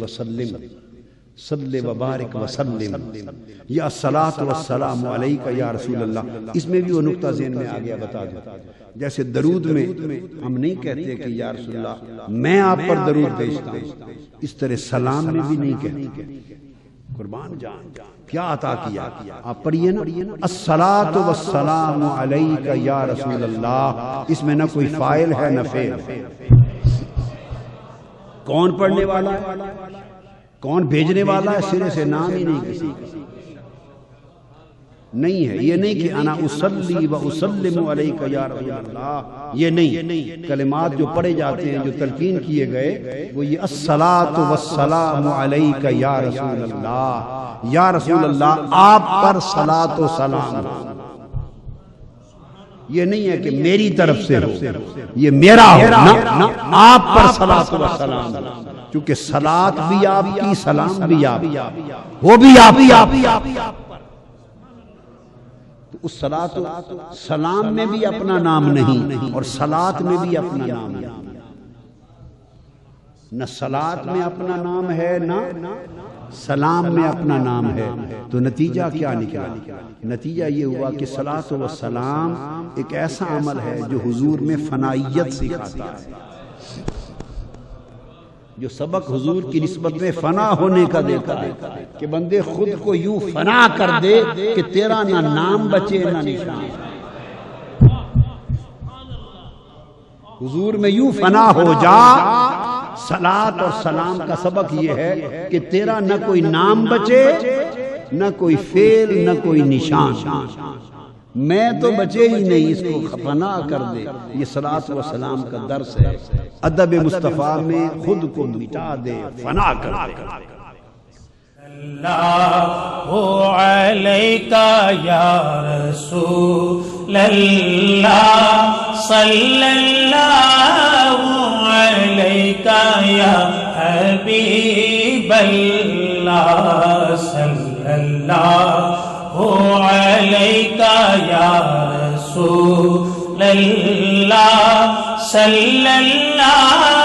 وسلم صلی و بارک وسلم یا الصلاۃ والسلام علیک یا رسول اللہ. اس میں بھی وہ نقطہ ذہن میں آ گیا بتا دوں. جیسے درود میں ہم نہیں کہتے کہ یا رسول اللہ میں آپ پر درود بھیجتا ہوں، اس طرح سلام میں بھی نہیں کہتے. قربان جان کیا عطا کیا. آپ پڑھیے نا الصلاۃ والسلام علیک یا رسول اللہ. اس میں نہ کوئی فاعل ہے نہ فعل. کون پڑھنے والا ہے، کون بھیجنے والا ہے، سرے سے نام ہی نہیں کسی نہیں ہے. یہ نہیں کہ انا اصلی و اسلم علیک یا رسول اللہ، یہ نہیں. کلمات جو پڑھے جاتے ہیں، جو تلقین کیے گئے، وہ یہ الصلاۃ والسلام علیک یا رسول اللہ. یا رسول اللہ آپ پر صلاۃ و سلام. یہ نہیں ہے کہ میری طرف سے ہو، یہ میرا ہو نا، آپ پر صلاۃ و سلام. کیونکہ صلاۃ بھی آپ کی، سلام بھی آپ، وہ بھی آپ. اس صلاۃ و سلام میں بھی اپنا نام نہیں اور صلاۃ میں بھی اپنا نام نہیں. نہ صلاۃ میں اپنا نام ہے نہ سلام میں اپنا نام ہے. تو نتیجہ کیا نکلا؟ نتیجہ یہ ہوا کہ صلاۃ و سلام ایک ایسا عمل ہے جو حضور میں فنائیت سکھاتا ہے. جو سبق حضور کی نسبت میں فنا ہونے کا دیتا ہے کہ بندے خود کو یوں فنا کر دے کہ تیرا نہ نام بچے نہ نشان. حضور میں یوں فنا ہو جا. صلاۃ اور سلام کا سبق یہ ہے کہ تیرا نہ کوئی نام بچے، نہ کوئی فعل، نہ کوئی نشان. میں تو بچے ہی نہیں، اس کو فنا کر دے. یہ صلاۃ و سلام کا درس ہے. ادب مصطفیٰ میں خود کو مٹا دے، فنا کر دے. اللہ علیکہ یا رسول اللہ صلی اللہ علیکہ یا حبیب اللہ صلی اللہ علیکہ یا رسول اللہ صلی اللہ